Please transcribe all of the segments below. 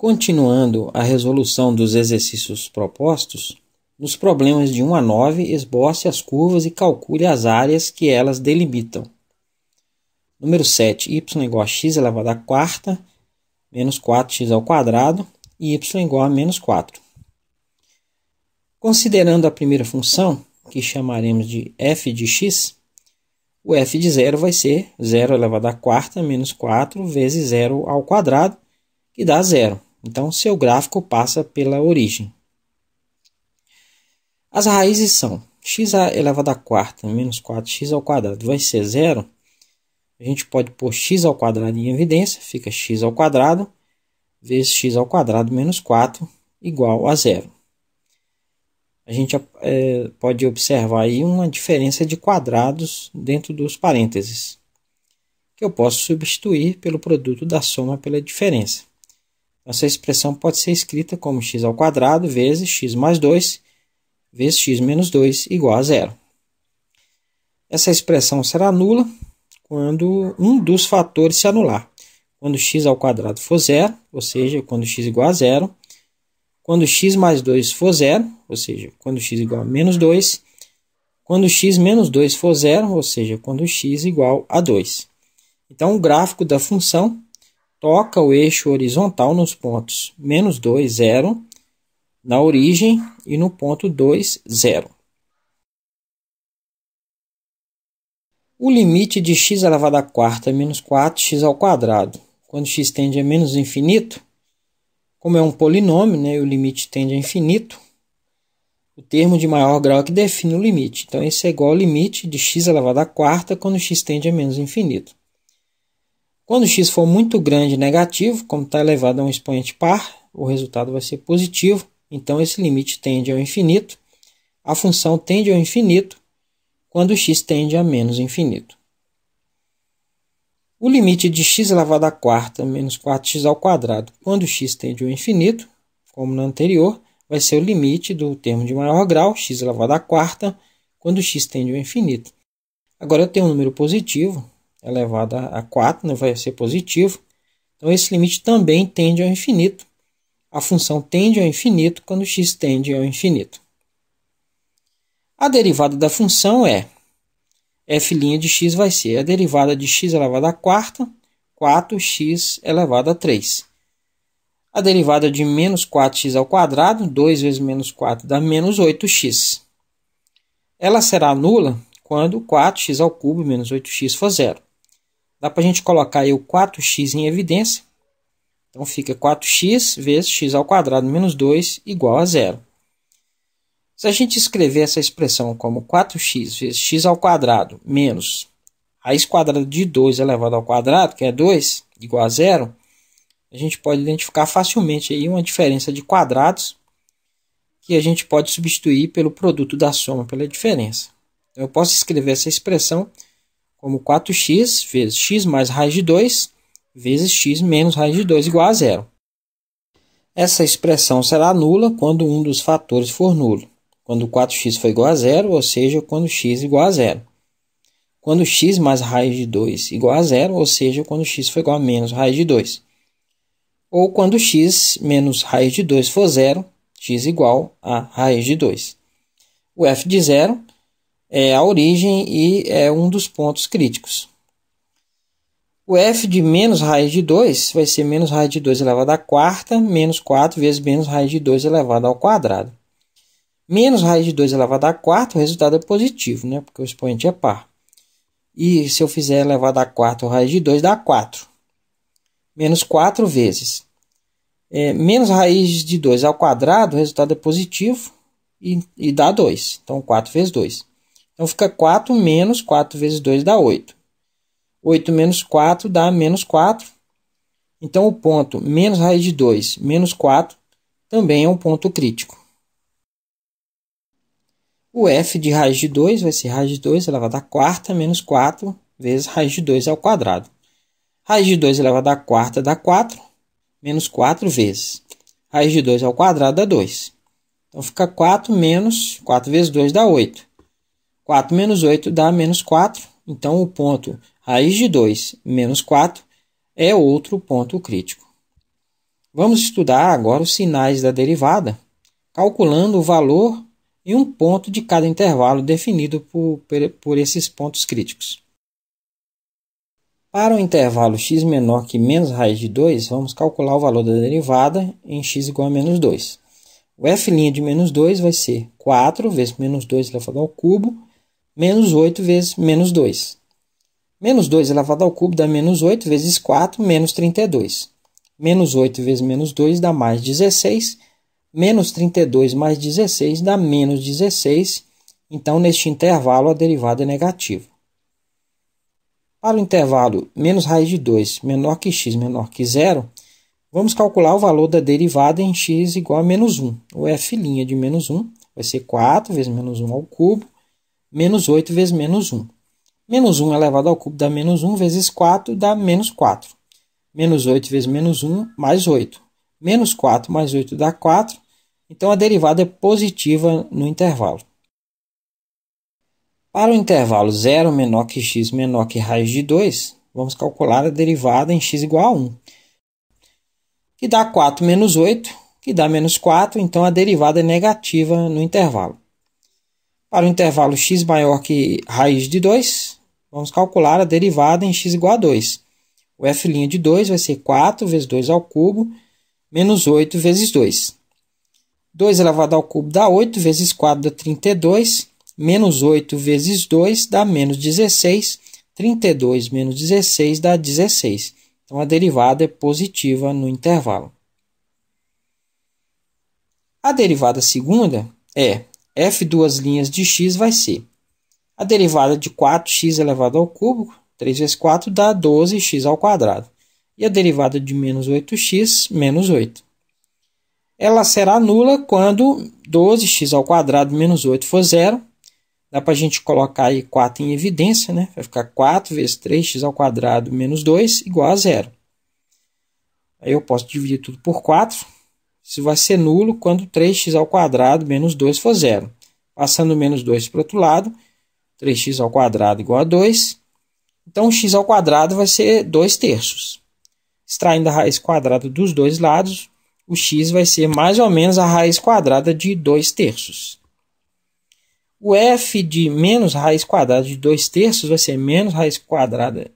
Continuando a resolução dos exercícios propostos, nos problemas de 1 a 9, esboce as curvas e calcule as áreas que elas delimitam. Número 7, y igual a x elevado à quarta, menos 4x ao quadrado, e y igual a menos 4. Considerando a primeira função, que chamaremos de f de x, o f de 0 vai ser 0 elevado à quarta menos 4 vezes 0 ao quadrado, que dá 0. Então, seu gráfico passa pela origem. As raízes são x elevado à quarta menos 4x ao quadrado vai ser 0. A gente pode pôr x ao quadrado em evidência, fica x ao quadrado vezes x ao quadrado menos 4 igual a 0. A gente pode observar aí uma diferença de quadrados dentro dos parênteses, que eu posso substituir pelo produto da soma pela diferença. Essa expressão pode ser escrita como x ao quadrado vezes x mais 2 vezes x menos 2 igual a 0. Essa expressão será nula quando um dos fatores se anular. Quando x ao quadrado for 0, ou seja, quando x igual a 0. Quando x mais 2 for 0, ou seja, quando x igual a menos 2. Quando x menos 2 for 0, ou seja, quando x igual a 2. Então, o gráfico da função toca o eixo horizontal nos pontos menos 2, 0, na origem e no ponto 2, 0. O limite de x elevado à quarta menos 4x ao quadrado, quando x tende a menos infinito, como é um polinômio, né, e o limite tende a infinito, o termo de maior grau é que define o limite. Então, esse é igual ao limite de x elevado à quarta quando x tende a menos infinito. Quando x for muito grande e negativo, como está elevado a um expoente par, o resultado vai ser positivo. Então, esse limite tende ao infinito. A função tende ao infinito quando x tende a menos infinito. O limite de x elevado à quarta menos 4x ao quadrado, quando x tende ao infinito, como no anterior, vai ser o limite do termo de maior grau, x elevado à quarta, quando x tende ao infinito. Agora, eu tenho um número positivo, elevado a 4, né, vai ser positivo. Então, esse limite também tende ao infinito. A função tende ao infinito quando x tende ao infinito. A derivada da função é f' de x vai ser a derivada de x elevado à quarta, 4x elevado a 3. A derivada de menos 4x ao quadrado, 2 vezes menos 4 dá menos 8x. Ela será nula quando 4x ao cubo menos 8x for 0. Dá para a gente colocar aí o 4x em evidência. Então, fica 4x vezes x ao quadrado menos 2 igual a 0. Se a gente escrever essa expressão como 4x vezes x ao quadrado menos raiz quadrada de 2 elevado ao quadrado, que é 2, igual a 0, a gente pode identificar facilmente aí uma diferença de quadrados que a gente pode substituir pelo produto da soma pela diferença. Então, eu posso escrever essa expressão como 4x vezes x mais raiz de 2 vezes x menos raiz de 2 igual a 0. Essa expressão será nula quando um dos fatores for nulo. Quando 4x for igual a 0, ou seja, quando x igual a 0. Quando x mais raiz de 2 igual a 0, ou seja, quando x for igual a menos raiz de 2. Ou quando x menos raiz de 2 for 0, x igual a raiz de 2. O f de 0 é a origem e é um dos pontos críticos. O f de menos raiz de 2 vai ser menos raiz de 2 elevado à quarta, menos 4 vezes menos raiz de 2 elevado ao quadrado. Menos raiz de 2 elevado à quarta, o resultado é positivo, né? Porque o expoente é par. E se eu fizer elevado à quarta, raiz de 2 dá 4. Menos 4 vezes. Menos raiz de 2 ao quadrado, o resultado é positivo e dá 2. Então, 4 vezes 2. Então, fica 4 menos 4 vezes 2 dá 8. 8 menos 4 dá menos 4. Então, o ponto menos raiz de 2 menos 4 também é um ponto crítico. O f de raiz de 2 vai ser raiz de 2 elevado à quarta menos 4 vezes raiz de 2 ao quadrado. Raiz de 2 elevado à quarta dá 4, menos 4 vezes. Raiz de 2 ao quadrado dá 2. Então, fica 4 menos 4 vezes 2 dá 8. 4 menos 8 dá menos 4. Então, o ponto raiz de 2 menos 4 é outro ponto crítico. Vamos estudar agora os sinais da derivada, calculando o valor em um ponto de cada intervalo definido por esses pontos críticos. Para o intervalo x menor que menos raiz de 2, vamos calcular o valor da derivada em x igual a menos 2. O f' de menos 2 vai ser 4 vezes menos 2 elevado ao cubo, menos 8 vezes menos 2. Menos 2 elevado ao cubo dá menos 8 vezes 4, menos 32. Menos 8 vezes menos 2 dá mais 16. Menos 32 mais 16 dá menos 16. Então, neste intervalo, a derivada é negativa. Para o intervalo menos raiz de 2 menor que x menor que 0, vamos calcular o valor da derivada em x igual a menos 1. O f' de menos 1 vai ser 4 vezes menos 1 ao cubo, menos 8 vezes menos 1. Menos 1 elevado ao cubo dá menos 1 vezes 4 dá menos 4. Menos 8 vezes menos 1, mais 8. Menos 4 mais 8 dá 4. Então, a derivada é positiva no intervalo. Para o intervalo 0 menor que x menor que raiz de 2, vamos calcular a derivada em x igual a 1. Que dá 4 menos 8, que dá menos 4. Então, a derivada é negativa no intervalo. Para o intervalo x maior que raiz de 2, vamos calcular a derivada em x igual a 2. O f' de 2 vai ser 4 vezes 2 ao cubo, menos 8 vezes 2. 2 elevado ao cubo dá 8, vezes 4 dá 32, menos 8 vezes 2 dá menos 16, 32 menos 16 dá 16. Então, a derivada é positiva no intervalo. A derivada segunda é f duas linhas de x vai ser a derivada de 4x elevado ao cubo, 3 vezes 4 dá 12x ao quadrado. E a derivada de menos 8x, menos 8. Ela será nula quando 12x ao quadrado menos 8 for zero. Dá para a gente colocar aí 4 em evidência, né? Vai ficar 4 vezes 3x ao quadrado menos 2 igual a zero. Aí eu posso dividir tudo por 4. Isso vai ser nulo quando 3x ao quadrado menos 2 for zero. Passando menos 2 para o outro lado, 3x ao quadrado igual a 2. Então, x ao quadrado vai ser 2 terços. Extraindo a raiz quadrada dos dois lados, o x vai ser mais ou menos a raiz quadrada de 2 terços. O f de menos raiz quadrada de 2 terços vai ser menos raiz quadrada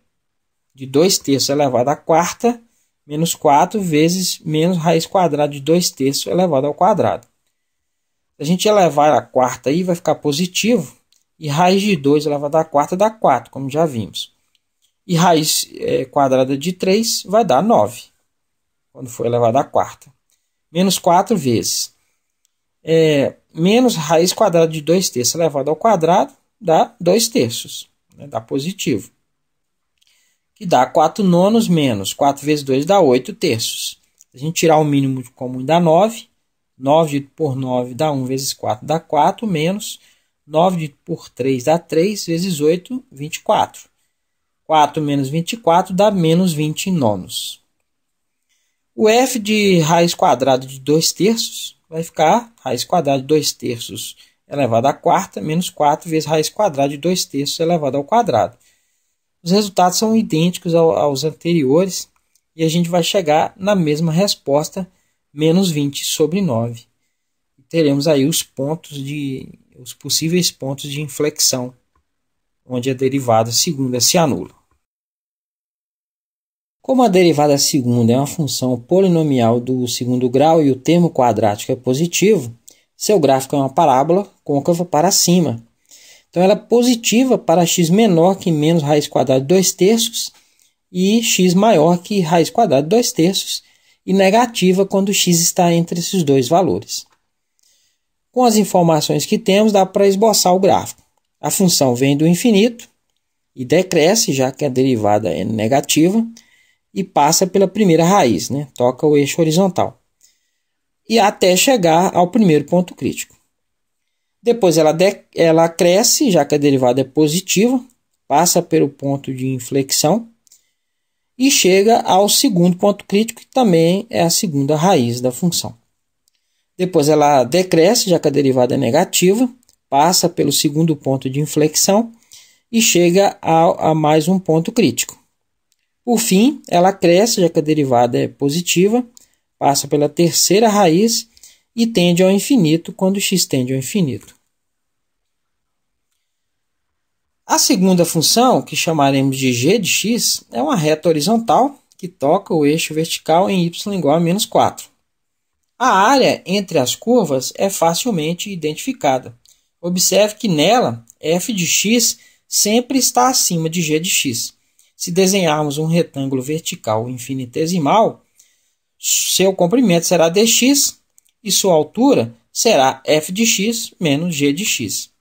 de 2 terços elevado à quarta, menos 4 vezes menos raiz quadrada de 2 terços elevado ao quadrado. Se a gente elevar a quarta aí, vai ficar positivo. E raiz de 2 elevado à quarta dá 4, como já vimos. E raiz quadrada de 3 vai dar 9, quando for elevado à quarta. Menos 4 vezes. Menos raiz quadrada de 2 terços elevado ao quadrado dá 2 terços. Né? Dá positivo. Que dá 4 nonos menos 4 vezes 2 dá 8 terços. Se a gente tirar o mínimo comum dá 9. 9 por 9 dá 1 vezes 4 dá 4, menos 9 por 3 dá 3, vezes 8, 24. 4 menos 24 dá menos 20 nonos. O f de raiz quadrada de 2 terços vai ficar raiz quadrada de 2 terços elevado à quarta, menos 4 vezes raiz quadrada de 2 terços elevado ao quadrado. Os resultados são idênticos aos anteriores e a gente vai chegar na mesma resposta, menos 20 sobre 9. E teremos aí os possíveis pontos de inflexão, onde a derivada segunda se anula. Como a derivada segunda é uma função polinomial do segundo grau e o termo quadrático é positivo, seu gráfico é uma parábola côncava para cima. Então, ela é positiva para x menor que menos raiz quadrada de 2 terços e x maior que raiz quadrada de 2 terços e negativa quando x está entre esses dois valores. Com as informações que temos, dá para esboçar o gráfico. A função vem do infinito e decresce, já que a derivada é negativa, e passa pela primeira raiz, né? Toca o eixo horizontal, e até chegar ao primeiro ponto crítico. Depois ela cresce, já que a derivada é positiva, passa pelo ponto de inflexão e chega ao segundo ponto crítico, que também é a segunda raiz da função. Depois ela decresce, já que a derivada é negativa, passa pelo segundo ponto de inflexão e chega a mais um ponto crítico. Por fim, ela cresce, já que a derivada é positiva, passa pela terceira raiz e tende ao infinito quando x tende ao infinito. A segunda função, que chamaremos de g de x, é uma reta horizontal que toca o eixo vertical em y igual a menos 4. A área entre as curvas é facilmente identificada. Observe que nela, f de x sempre está acima de g de x. Se desenharmos um retângulo vertical infinitesimal, seu comprimento será dx e sua altura será f de x menos g de x.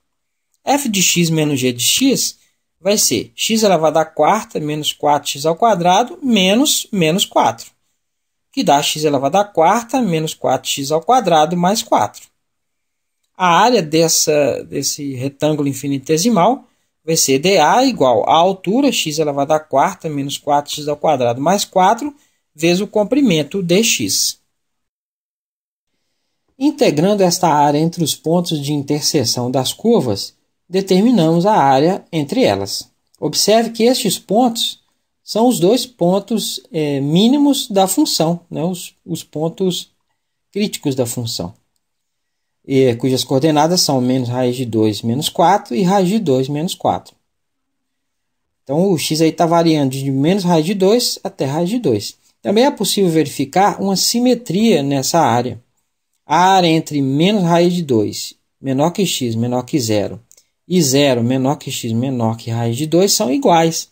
F de x menos g de x vai ser x elevado à quarta menos 4x ao quadrado menos 4, que dá x elevado à quarta menos 4x ao quadrado mais 4. A área desse retângulo infinitesimal vai ser dA igual à altura x elevado à quarta menos 4x ao quadrado mais 4 vezes o comprimento dx. Integrando esta área entre os pontos de interseção das curvas, determinamos a área entre elas. Observe que estes pontos são os dois pontos mínimos da função, né? Os pontos críticos da função, cujas coordenadas são menos raiz de 2 menos 4 e raiz de 2 menos 4. Então o x está variando de menos raiz de 2 até raiz de 2. Também é possível verificar uma simetria nessa área. A área entre menos raiz de 2 menor que x menor que 0 e 0 menor que x menor que raiz de 2 são iguais.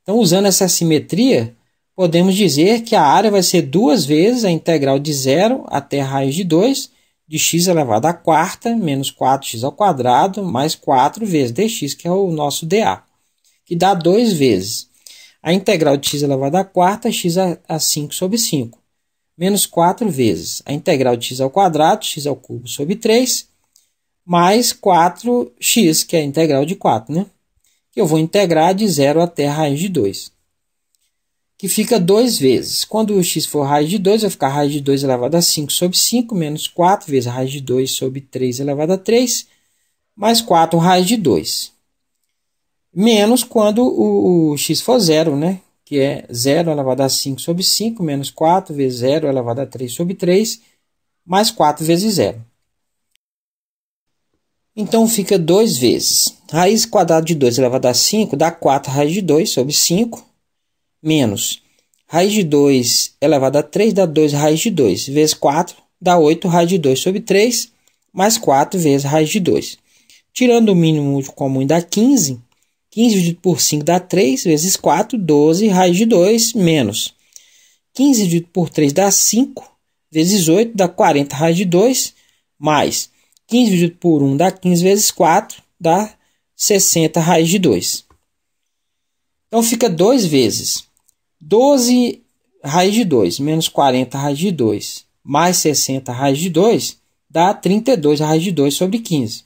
Então, usando essa simetria, podemos dizer que a área vai ser duas vezes a integral de 0 até a raiz de 2 de x elevado à quarta menos 4x ao quadrado mais 4 vezes dx, que é o nosso dA, que dá 2 vezes a integral de x elevado à quarta, x a 5 sobre 5, menos 4 vezes a integral de x ao quadrado, x ao cubo sobre 3, mais 4x, que é a integral de 4, né? Que eu vou integrar de 0 até a raiz de 2, que fica 2 vezes. Quando o x for raiz de 2, vai ficar raiz de 2 elevado a 5 sobre 5, menos 4 vezes raiz de 2 sobre 3 elevado a 3, mais 4 raiz de 2. Menos quando o x for 0, né? Que é 0 elevado a 5 sobre 5, menos 4 vezes 0 elevado a 3 sobre 3, mais 4 vezes 0. Então, fica 2 vezes. Raiz quadrada de 2 elevado a 5 dá 4 raiz de 2 sobre 5, menos raiz de 2 elevado a 3 dá 2 raiz de 2, vezes 4 dá 8 raiz de 2 sobre 3, mais 4 vezes raiz de 2. Tirando o mínimo comum dá 15. 15 dividido por 5 dá 3, vezes 4, 12 raiz de 2, menos 15 dividido por 3 dá 5, vezes 8 dá 40 raiz de 2, mais 15 dividido por 1 dá 15 vezes 4, dá 60 raiz de 2. Então, fica 2 vezes 12 raiz de 2 menos 40 raiz de 2 mais 60 raiz de 2 dá 32 raiz de 2 sobre 15.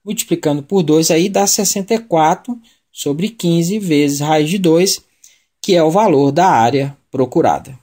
Multiplicando por 2 aí dá 64 sobre 15 vezes raiz de 2, que é o valor da área procurada.